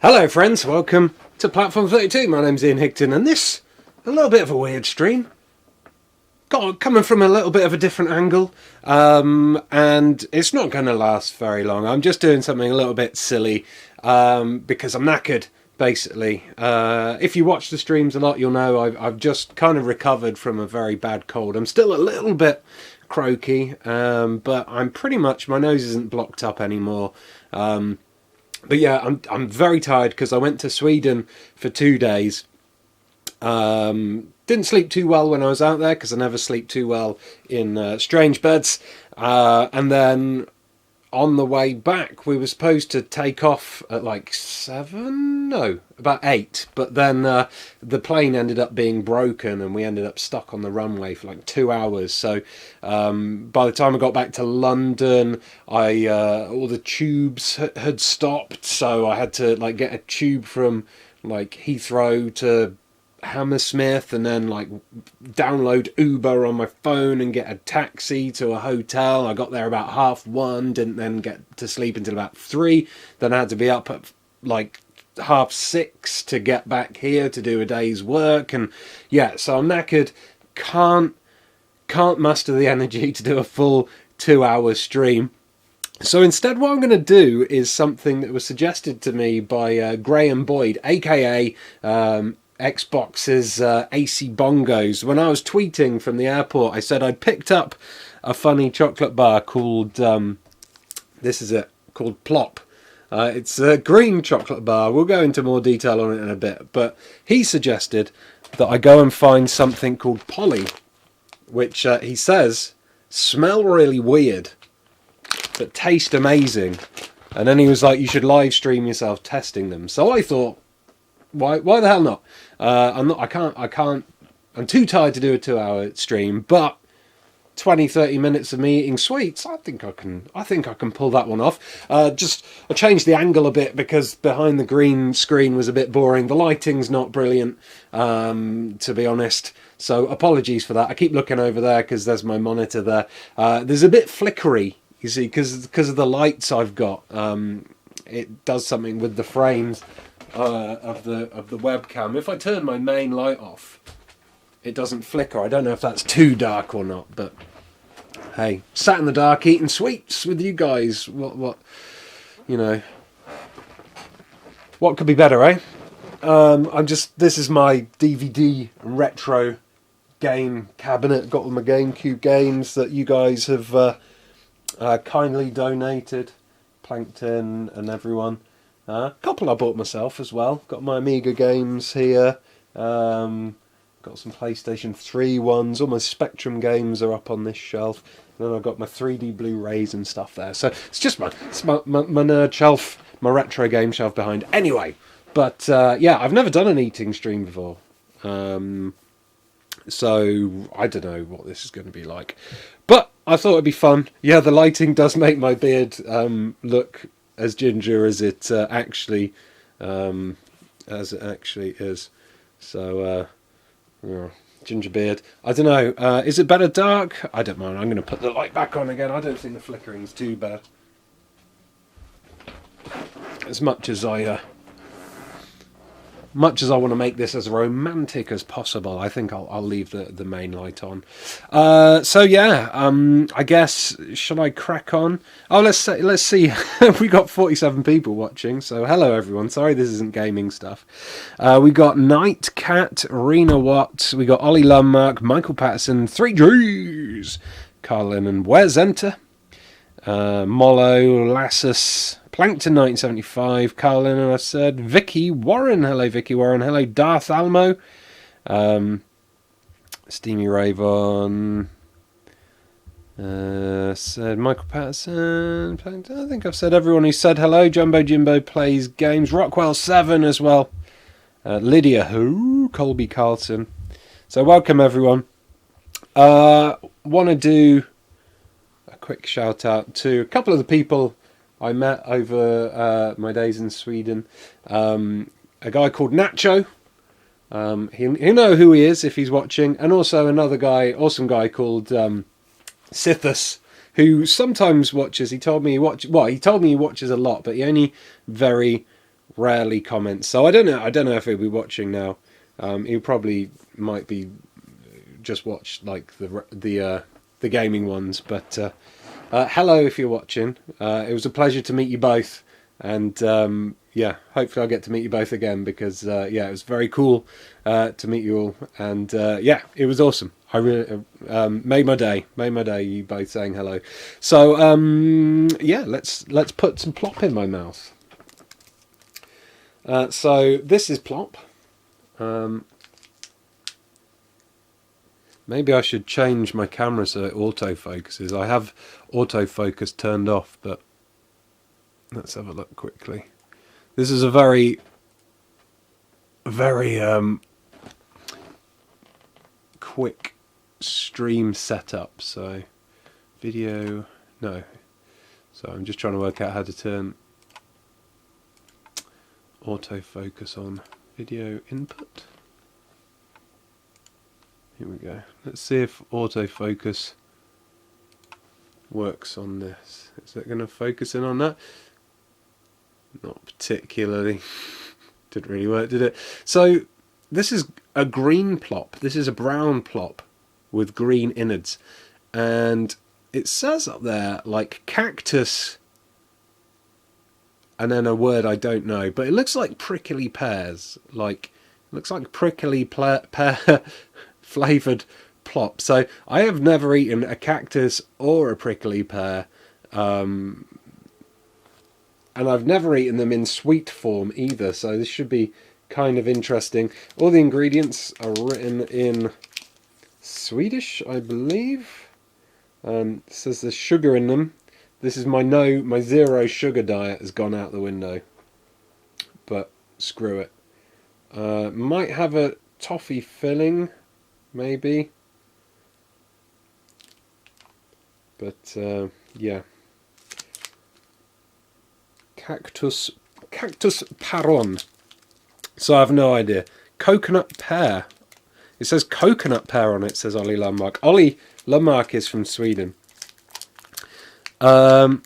Hello friends, welcome to Platform 32. My name's Ian Higton and this, a little bit of a weird stream. Coming from a little bit of a different angle, and it's not going to last very long. I'm just doing something a little bit silly, because I'm knackered, basically. If you watch the streams a lot, you'll know I've just kind of recovered from a very bad cold. I'm still a little bit croaky, but I'm pretty much, my nose isn't blocked up anymore. But yeah, I'm very tired because I went to Sweden for 2 days. Didn't sleep too well when I was out there because I never sleep too well in strange beds. And then on the way back, we were supposed to take off at like 7? No, about 8. But then the plane ended up being broken and we ended up stuck on the runway for like 2 hours. So by the time I got back to London, all the tubes had stopped. So I had to like get a tube from like Heathrow to Hammersmith and then like download Uber on my phone and get a taxi to a hotel. I got there about 1:30, didn't then get to sleep until about 3. Then I had to be up at like 6:30 to get back here to do a day's work. And yeah, so I'm knackered, can't muster the energy to do a full 2-hour stream. So instead what I'm going to do is something that was suggested to me by Graham Boyd, aka Xbox's AC Bongos. When I was tweeting from the airport, I said I'd picked up a funny chocolate bar called, this is it, called Plopp. It's a green chocolate bar. We'll go into more detail on it in a bit. But he suggested that I go and find something called Polly, which he says smell really weird, but taste amazing. And then he was like, you should live stream yourself testing them. So I thought, why the hell not? I can't, I'm too tired to do a 2-hour stream, but 20-30 minutes of me eating sweets, I think I can pull that one off. I changed the angle a bit because behind the green screen was a bit boring. The lighting's not brilliant, to be honest. So apologies for that. I keep looking over there because there's my monitor there. There's a bit flickery, you see, because of the lights I've got. It does something with the frames of the webcam. If I turn my main light off, it doesn't flicker. I don't know if that's too dark or not, but hey, sat in the dark eating sweets with you guys. What you know, what could be better, eh? This is my DVD retro game cabinet. Got all my GameCube games that you guys have kindly donated, Plankton and everyone. A couple I bought myself as well. Got my Amiga games here. Got some PlayStation 3 ones. All my Spectrum games are up on this shelf. And then I've got my 3D Blu-rays and stuff there. So it's just my nerd shelf, my retro game shelf behind. Anyway, but yeah, I've never done an eating stream before. So I don't know what this is going to be like. But I thought it'd be fun. Yeah, the lighting does make my beard look as ginger as it actually is. So yeah, ginger beard. I don't know. Is it better dark? I don't mind. I'm going to put the light back on again. I don't think the flickering's too bad. As much as I want to make this as romantic as possible, I think I'll leave the main light on. So yeah, I guess, shall I crack on? Oh, let's see. We got 47 people watching, so hello everyone. Sorry this isn't gaming stuff. We got Nightcat, Rena Watt, we got Ollie Lundmark, Michael Patterson, 3Gs, Carl Lennon, Where's Enter, Mollo, Lassus, Plankton 1975, Carl Lennon, I said, Vicky Warren, hello Vicky Warren, hello Darth Almo, Steamy Ravon, said Michael Patterson, Plankton, I think I've said everyone who said hello, Jumbo Jimbo plays games, Rockwell 7 as well, Lydia Who, Colby Carlton, so welcome everyone. Want to do a quick shout out to a couple of the people I met over my days in Sweden. A guy called Nacho. He'll know who he is if he's watching. And also another guy, awesome guy called Sithus, who sometimes watches. He told me he watches a lot, but he only very rarely comments, so I don't know. I don't know if he'll be watching now. He probably might be just watch like the gaming ones. But hello if you're watching. It was a pleasure to meet you both, and yeah, hopefully I'll get to meet you both again because yeah, it was very cool to meet you all, and yeah, it was awesome. I really made my day. Made my day. You both saying hello. So yeah, let's put some plop in my mouth. So this is Plopp. Maybe I should change my camera so it autofocuses. I have autofocus turned off, but let's have a look quickly. This is a very quick stream setup. So video, no. So I'm just trying to work out how to turn autofocus on. Video input. Here we go. Let's see if autofocus works on this. Is it going to focus in on that? Not particularly. Didn't really work, did it? So this is a green plop. This is a brown plop with green innards. And it says up there like cactus and then a word I don't know. But it looks like prickly pears. Like, it looks like prickly pear flavoured plop. So I have never eaten a cactus or a prickly pear, and I've never eaten them in sweet form either, so this should be kind of interesting. All the ingredients are written in Swedish, I believe. It says there's sugar in them. This is my zero sugar diet has gone out the window, but screw it. Might have a toffee filling, maybe, but yeah. Cactus paron. So I have no idea. Coconut pear. It says coconut pear on it, says Ollie Lundmark. Ollie Lundmark is from Sweden. Oh,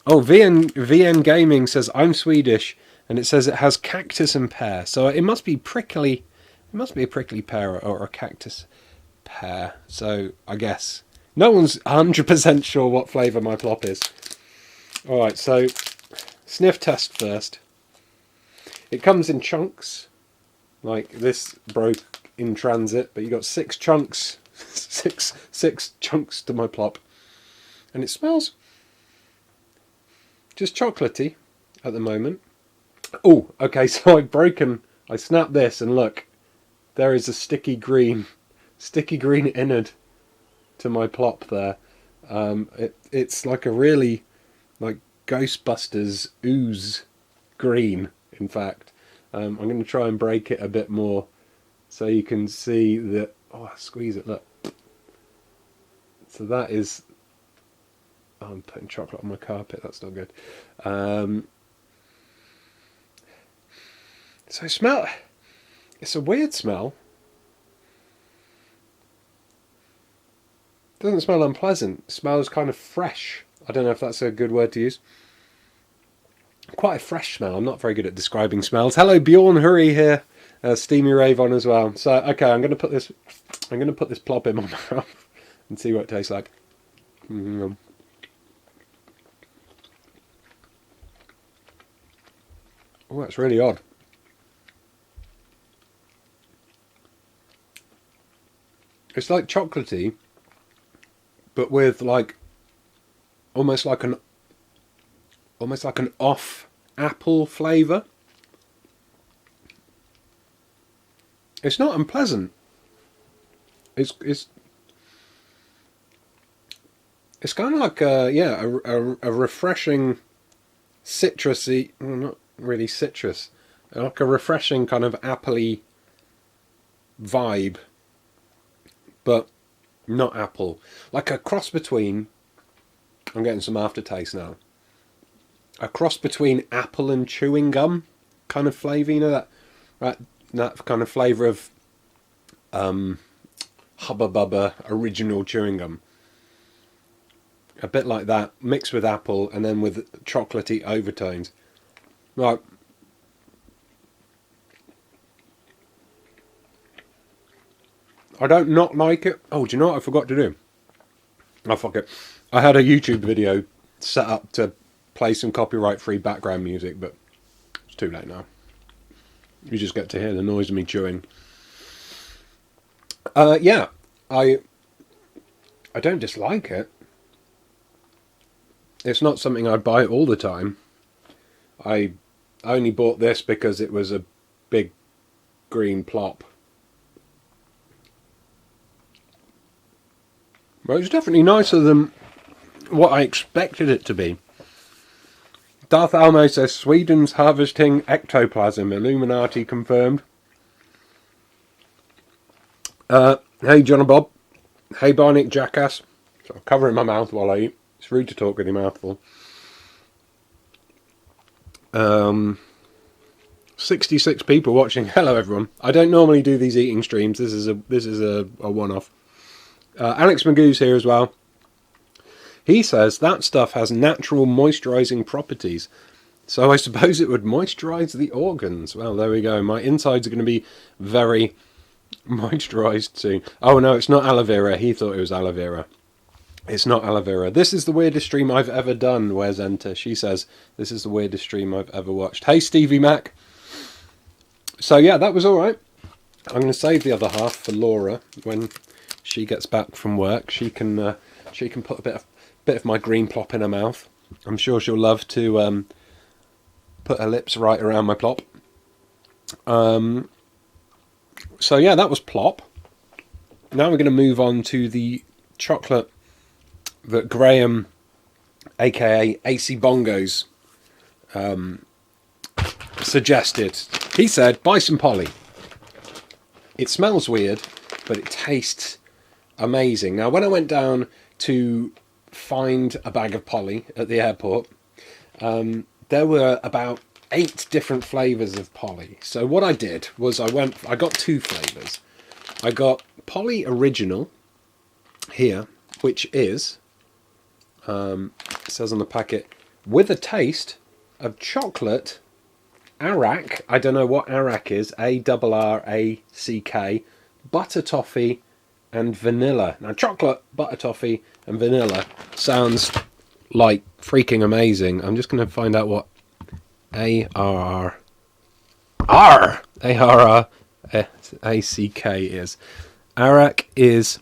VN Gaming says I'm Swedish, and it says it has cactus and pear. So it must be prickly. It must be a prickly pear or a cactus pear. So I guess no one's 100% sure what flavour my plop is. All right, so sniff test first. It comes in chunks, like this broke in transit, but you got 6 chunks, six chunks to my plop, and it smells just chocolatey at the moment. Oh, okay, so I snapped this, and look, there is a sticky green innard to my plop there. It's like a really like Ghostbusters ooze green, in fact. I'm going to try and break it a bit more so you can see that. Oh, squeeze it, look. So that is. Oh, I'm putting chocolate on my carpet, that's not good. So smell. It's a weird smell. It doesn't smell unpleasant. It smells kind of fresh. I don't know if that's a good word to use. Quite a fresh smell. I'm not very good at describing smells. Hello, Bjorn Hurry here. Steamy Rave on as well. So okay, I'm going to put this plop in my mouth and see what it tastes like. Mm. Oh, that's really odd. It's like chocolatey, but with like almost like an off apple flavour. It's not unpleasant. It's kind of like a refreshing citrusy, well, not really citrus, like a refreshing kind of appley vibe, but not apple. Like a cross between, I'm getting some aftertaste now, a cross between apple and chewing gum kind of flavour, you know, that kind of flavour of Hubba Bubba original chewing gum. A bit like that, mixed with apple and then with chocolatey overtones. Right, I don't not like it. Oh, do you know what I forgot to do? Oh, fuck it. I had a YouTube video set up to play some copyright-free background music, but it's too late now. You just get to hear the noise of me chewing. Yeah, I don't dislike it. It's not something I'd buy all the time. I only bought this because it was a big green plop. But it's definitely nicer than what I expected it to be. Darth Almo says Sweden's harvesting ectoplasm. Illuminati confirmed. Hey, John and Bob. Hey, Barnick Jackass. So I'm covering my mouth while I eat. It's rude to talk with your mouth full. 66 people watching. Hello, everyone. I don't normally do these eating streams. This is a one-off. Alex Magoo's here as well. He says that stuff has natural moisturising properties. So I suppose it would moisturise the organs. Well, there we go. My insides are going to be very moisturised soon. Oh, no, it's not aloe vera. He thought it was aloe vera. It's not aloe vera. This is the weirdest stream I've ever done, Where's Enter? She says, this is the weirdest stream I've ever watched. Hey, Stevie Mac. So, yeah, that was all right. I'm going to save the other half for Laura when she gets back from work. She can put a bit of my green plop in her mouth. I'm sure she'll love to put her lips right around my plop. So yeah, that was plop. Now we're going to move on to the chocolate that Graham, aka AC Bongos, suggested. He said, buy some Polly. It smells weird, but it tastes amazing. Now, when I went down to find a bag of Polly at the airport, there were about 8 different flavours of Polly. So what I did was I got 2 flavours. I got Polly Original here, which is, it says on the packet, with a taste of chocolate, Arac, I don't know what Arac is, A-R-R-A-C-K, butter toffee, and vanilla. Now, chocolate, butter toffee, and vanilla sounds like freaking amazing. I'm just going to find out what A-R-R-A-C-K is. Arac is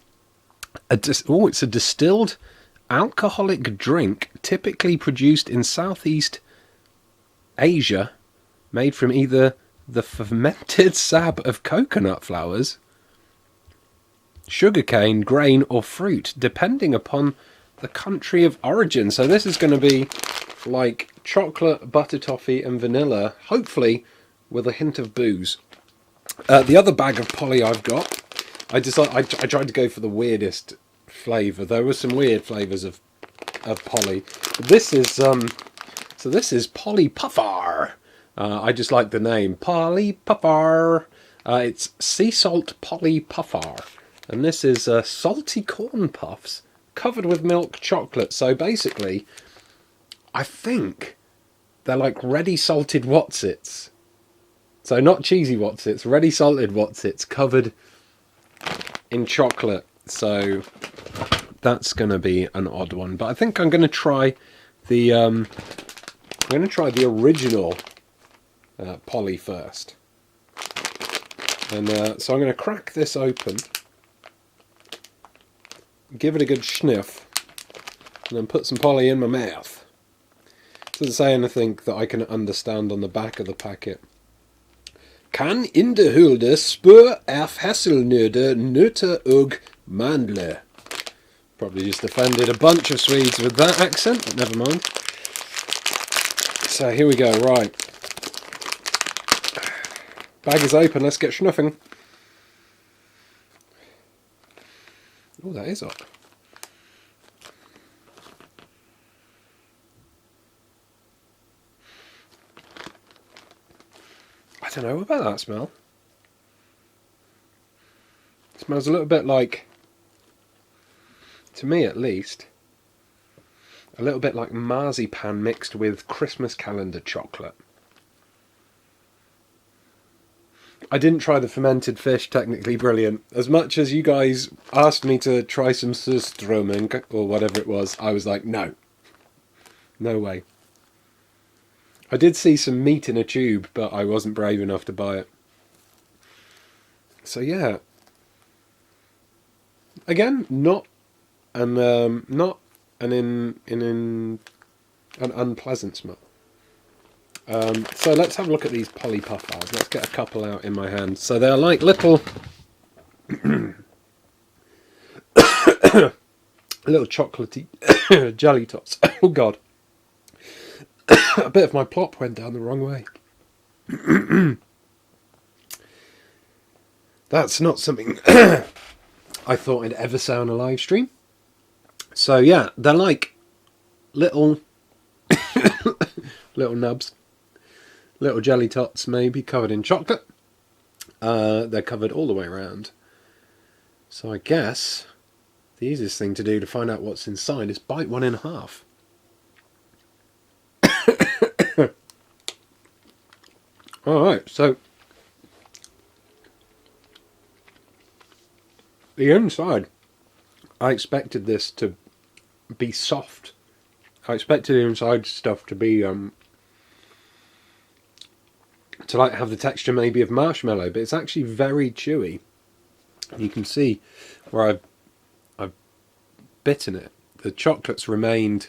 it's a distilled alcoholic drink typically produced in Southeast Asia, made from either the fermented sap of coconut flowers, sugarcane, grain, or fruit, depending upon the country of origin. So this is going to be like chocolate, butter toffee, and vanilla, hopefully with a hint of booze. The other bag of Polly I've got, I tried to go for the weirdest flavour. There were some weird flavours of Polly. This is Polly Puffar. I just like the name, Polly Puffar. It's sea salt Polly Puffar, and this is salty corn puffs covered with milk chocolate. So basically, I think they're like ready salted Wotsits. So not cheesy Wotsits, ready salted Wotsits covered in chocolate. So that's going to be an odd one. But I think I'm going to try the original Polly first. And so I'm going to crack this open, give it a good sniff, and then put some Polly in my mouth. It doesn't say anything that I can understand on the back of the packet. Kan in de hulde spur af hasselnöde, nötter och mandler. Probably just offended a bunch of Swedes with that accent, but never mind. So here we go, right. Bag is open, let's get snuffing. Oh, that is hot. I don't know about that smell. It smells a little bit like, to me at least, a little bit like marzipan mixed with Christmas calendar chocolate. I didn't try the fermented fish, technically brilliant. As much as you guys asked me to try some surströmming, or whatever it was, I was like, no. No way. I did see some meat in a tube, but I wasn't brave enough to buy it. So yeah. Again, not an unpleasant smell. So let's have a look at these Puffars. Let's get a couple out in my hand. So they're like little little chocolatey jelly tots. Oh god. A bit of my plop went down the wrong way. That's not something I thought I'd ever say on a live stream. So yeah, they're like little little nubs. Little jelly tots, maybe, covered in chocolate. They're covered all the way around. So I guess the easiest thing to do to find out what's inside is bite one in half. Alright, so the inside, I expected this to be soft. I expected the inside stuff to be to like have the texture maybe of marshmallow, but it's actually very chewy. You can see where I've bitten it. The chocolate's remained,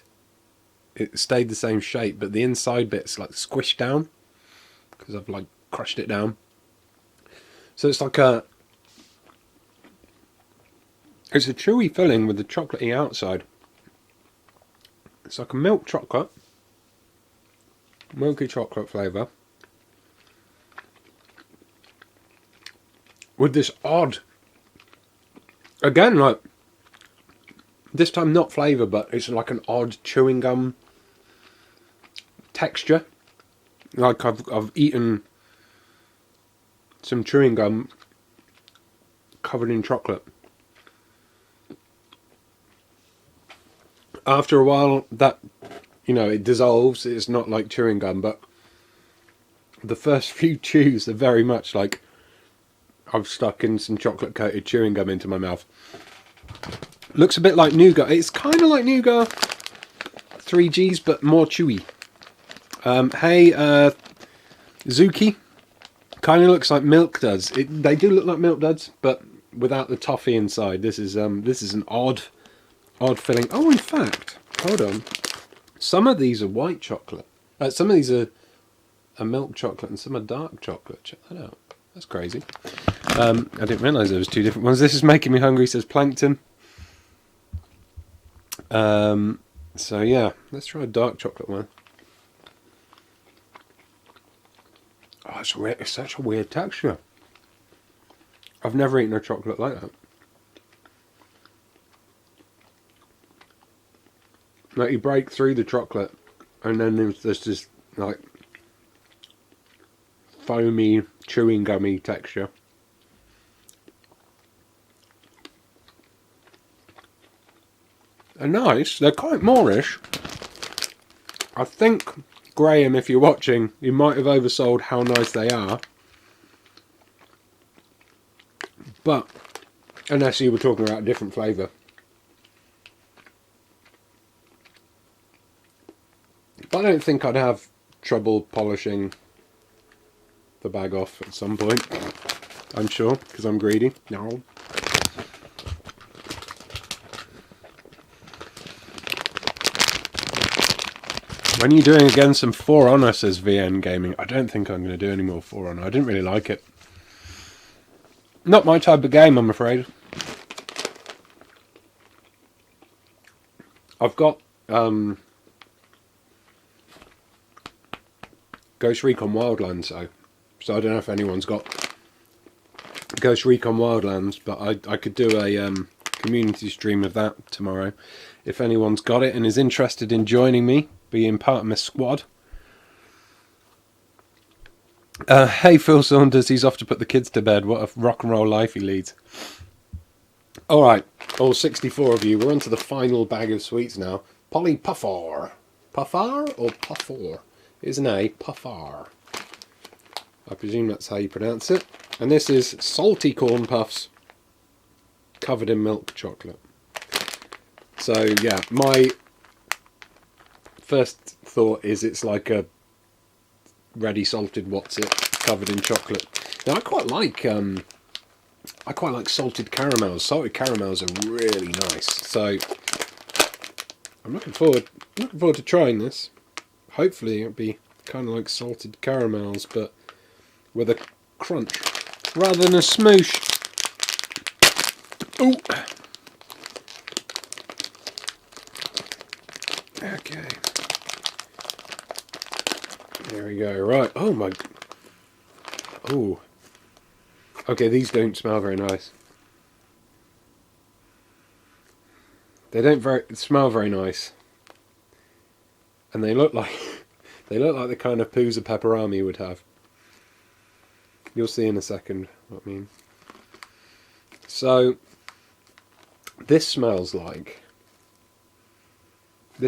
it stayed the same shape, but the inside bit's like squished down because I've like crushed it down. So it's like it's a chewy filling with the chocolatey outside. It's like a milk chocolate, milky chocolate flavour, with this odd, again, like, this time not flavour, but it's like an odd chewing gum texture. Like I've eaten some chewing gum covered in chocolate. After a while, that, you know, it dissolves. It's not like chewing gum, but the first few chews are very much like I've stuck in some chocolate-coated chewing gum into my mouth. Looks a bit like nougat. It's kind of like nougat 3Gs, but more chewy. Hey, Zuki. Kind of looks like Milk Duds. They do look like Milk Duds, but without the toffee inside. This is an odd filling. Oh, in fact, hold on. Some of these are white chocolate. Some of these are milk chocolate, and some are dark chocolate. Check that out. That's crazy. I didn't realise there was two different ones. This is making me hungry, says Plankton. So yeah, let's try a dark chocolate one. Oh, it's weird. It's such a weird texture. I've never eaten a chocolate like that. Like, you break through the chocolate, and then there's this like foamy, chewing gummy texture. They're nice. They're quite Moorish. I think, Graham, if you're watching, you might have oversold how nice they are. But, unless you were talking about a different flavour. I don't think I'd have trouble polishing the bag off at some point. I'm sure, because I'm greedy. No. When are you doing again some For Honor, says VN Gaming. I don't think I'm going to do any more For Honor. I didn't really like it. Not my type of game, I'm afraid. I've got Ghost Recon Wildlands, so I don't know if anyone's got Ghost Recon Wildlands, but I could do a community stream of that tomorrow. If anyone's got it and is interested in joining me, being part of my squad. Hey, Phil Saunders, he's off to put the kids to bed. What a rock and roll life he leads. Alright, all 64 of you, we're on to the final bag of sweets now. Polly Puffar. Puffar or Puffar? Here's an A, Puffar. I presume that's how you pronounce it. And this is salty corn puffs covered in milk chocolate. So yeah, my first thought is it's like a ready salted what's it covered in chocolate. Now I quite like salted caramels. Salted caramels are really nice. So I'm looking forward to trying this. Hopefully it'll be kind of like salted caramels, but with a crunch rather than a smoosh. Ooh. Okay. There we go. Right. Oh my. Oh. Okay, these don't smell very nice. They don't smell very nice, and they look like the kind of poos a pepperami would have. You'll see in a second what I mean. So this smells like. Do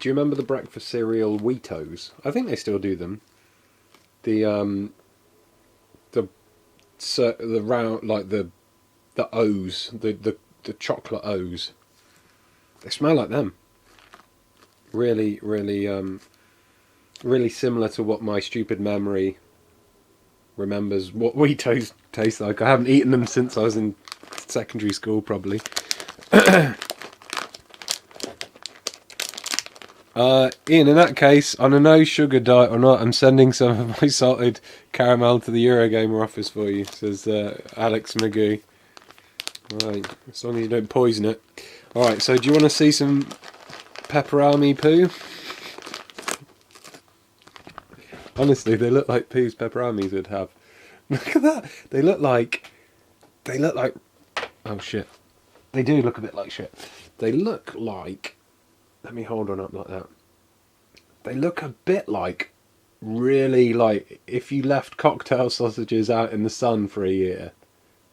you remember the breakfast cereal Wheatos? I think they still do them. The round, like the O's, the chocolate O's. They smell like them. Really, really, really similar to what my stupid memory remembers what Wheatos taste like. I haven't eaten them since I was in secondary school, probably. Ian, in that case, on a no sugar diet or not, I'm sending some of my salted caramel to the Eurogamer office for you, says Alex Magoo. Right, as long as you don't poison it. Alright, so do you want to see some pepperami poo? Honestly, they look like poos pepperamis would have. Look at that! They look like... Oh shit. They do look a bit like shit. They look like... Let me hold on up like that. They look a bit like... Really like... If you left cocktail sausages out in the sun for a year,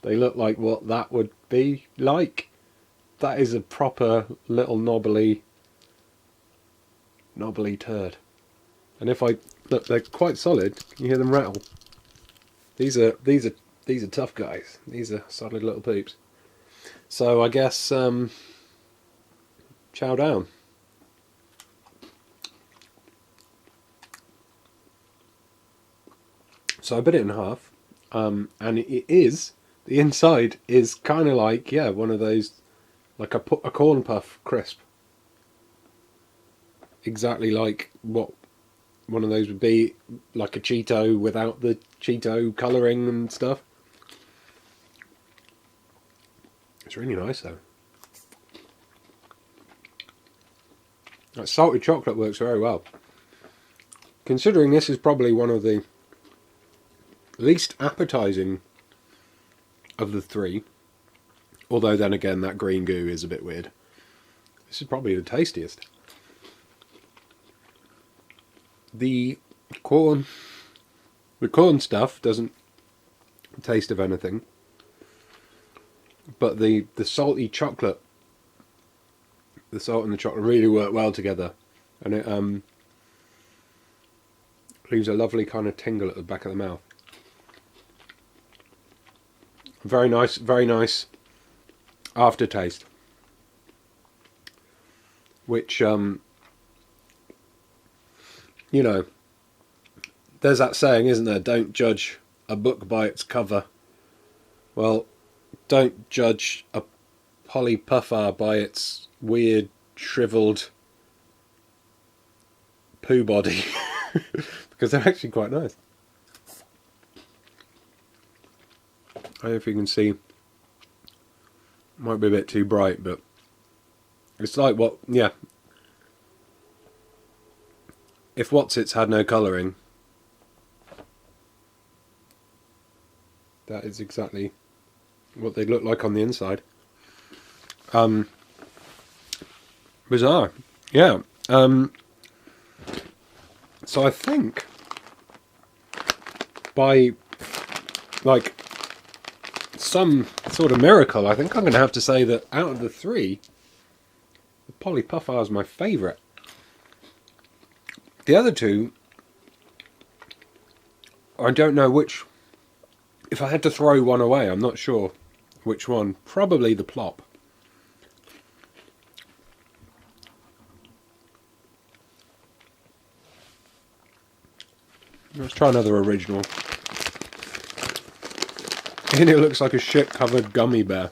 they look like what that would be like. That is a proper little knobbly turd. And if I... Look, they're quite solid. Can you hear them rattle? These are tough guys. These are solid little poops. So I guess chow down. So I bit it in half, and it is, the inside is kind of like, yeah, one of those, like a corn puff crisp. Exactly like what one of those would be, like a Cheeto without the Cheeto colouring and stuff. It's really nice though. That salted chocolate works very well. Considering this is probably one of the least appetising of the three, although then again that green goo is a bit weird. This is probably the tastiest. The corn stuff doesn't taste of anything, but the salty chocolate, the salt and the chocolate really work well together, and it leaves a lovely kind of tingle at the back of the mouth. Very nice aftertaste, which you know, there's that saying, isn't there? Don't judge a book by its cover. Well, don't judge a Polly Puffar by its weird, shriveled poo body, because they're actually quite nice. I don't know if you can see. Might be a bit too bright, but it's like what, yeah. If Whatsits had no colouring, that is exactly what they'd look like on the inside. Bizarre. Yeah. So I think by like some sort of miracle, I think I'm going to have to say that out of the three, the Polly Puffar is my favourite. The other two I don't know which... If I had to throw one away, I'm not sure which one. Probably the Plopp. Let's try another original. And it looks like a shit-covered gummy bear.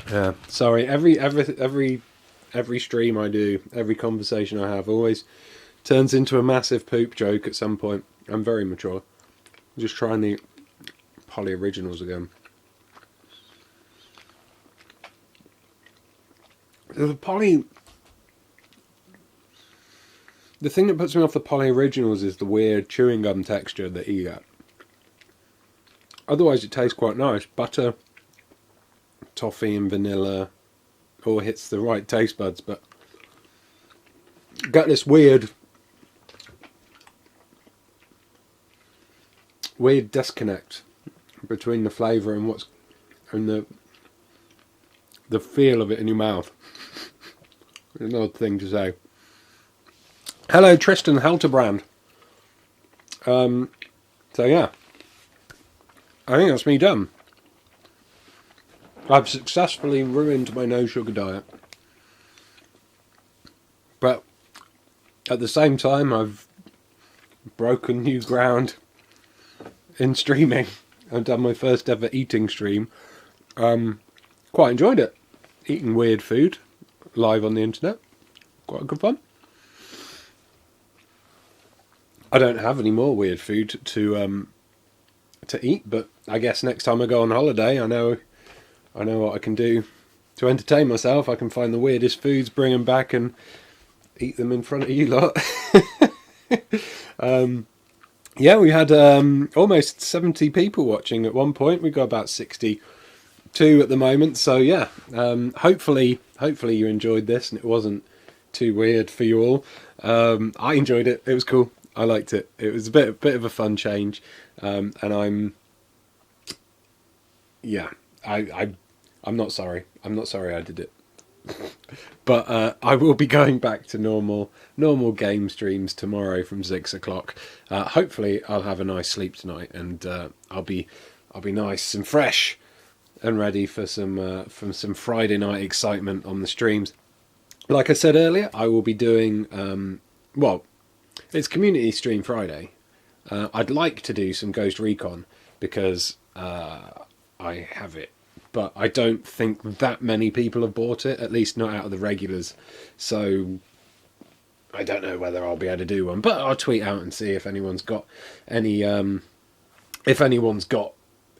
Yeah, sorry. Every stream I do, every conversation I have, always turns into a massive poop joke at some point. I'm very mature. I'm just trying the Polly Originals again. The Polly... The thing that puts me off the Polly Originals is the weird chewing gum texture that you get. Otherwise it tastes quite nice. Butter, toffee and vanilla all hits the right taste buds, but got this weird disconnect between the flavour and the feel of it in your mouth. It's an odd thing to say. Hello, Tristan Helterbrand. So yeah, I think that's me done. I've successfully ruined my no sugar diet, but at the same time I've broken new ground in streaming. I've done my first ever eating stream. Quite enjoyed it. Eating weird food live on the internet. Quite good fun. I don't have any more weird food to eat, but I guess next time I go on holiday, I know what I can do to entertain myself. I can find the weirdest foods, bring them back, and eat them in front of you lot. Yeah, we had almost 70 people watching at one point. We've got about 62 at the moment. So yeah, hopefully you enjoyed this and it wasn't too weird for you all. I enjoyed it. It was cool. I liked it. It was a bit of a fun change, and I'm not sorry. I'm not sorry I did it. But I will be going back to normal game streams tomorrow from 6 o'clock. Hopefully I'll have a nice sleep tonight, and I'll be nice and fresh and ready for some Friday night excitement on the streams. Like I said earlier, I will be doing it's Community Stream Friday. I'd like to do some Ghost Recon because I have it, but I don't think that many people have bought it, at least not out of the regulars. So I don't know whether I'll be able to do one, but I'll tweet out and see if anyone's got any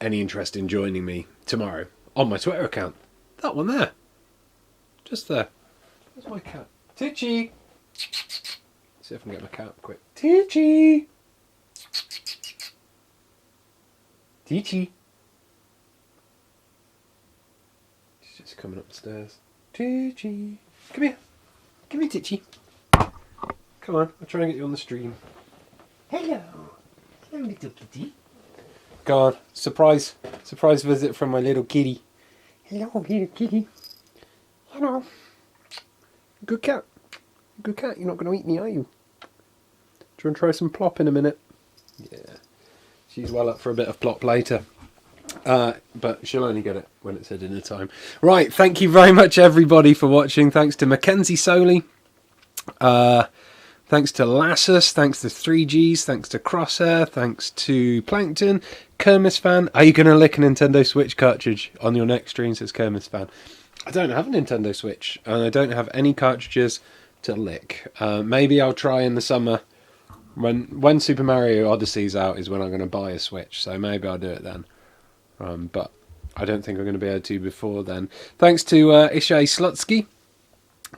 interest in joining me tomorrow on my Twitter account. That one there, just there. Where's my cat? Titchy. See if I can get my cat quick. Titchy. Titchy. She's just coming up the stairs. Titchy. Come here. Come here, Titchy. Come on, I'll try and get you on the stream. Hello. Hello, little kitty. Go on. Surprise visit from my little kitty. Hello, little kitty. Hello. Good cat. Good cat. You're not going to eat me, are you? Do you want to try some plop in a minute? Yeah. She's well up for a bit of plop later. But she'll only get it when it's her dinner time. Right, thank you very much everybody for watching. Thanks to Mackenzie Soley. Thanks to Lassus. Thanks to 3Gs. Thanks to Crosshair. Thanks to Plankton. Kermis Fan. Are you going to lick a Nintendo Switch cartridge on your next stream? Says Kermis Fan. I don't have a Nintendo Switch. And I don't have any cartridges to lick. Maybe I'll try in the summer. When Super Mario Odyssey's out is when I'm going to buy a Switch, so maybe I'll do it then. But I don't think I'm going to be able to before then. Thanks to Ishay Slutsky.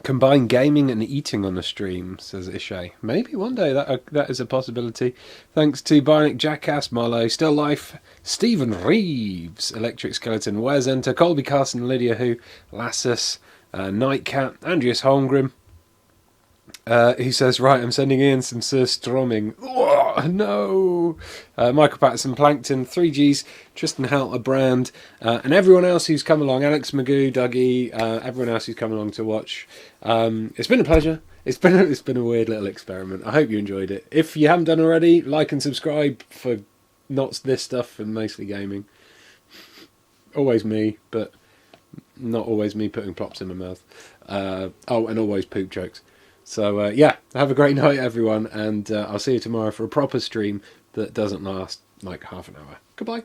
Combine gaming and eating on the stream, says Ishay. Maybe one day that is a possibility. Thanks to Bionic Jackass, Marlowe, Still Life, Stephen Reeves, Electric Skeleton, Where's Enter, Colby Carson, Lydia Who, Lassus, Nightcat, Andreas Holmgren. He says, right, I'm sending in some Sir Stromming. Oh, no! Michael Patterson, Plankton, 3Gs, Tristan Halterbrand, and everyone else who's come along, Alex Magoo, Dougie, everyone else who's come along to watch. It's been a pleasure. It's been a weird little experiment. I hope you enjoyed it. If you haven't done already, like and subscribe for not this stuff and mostly gaming. Always me, but not always me putting plops in my mouth. Oh, and always poop jokes. So yeah, have a great night, everyone, and I'll see you tomorrow for a proper stream that doesn't last like half an hour. Goodbye.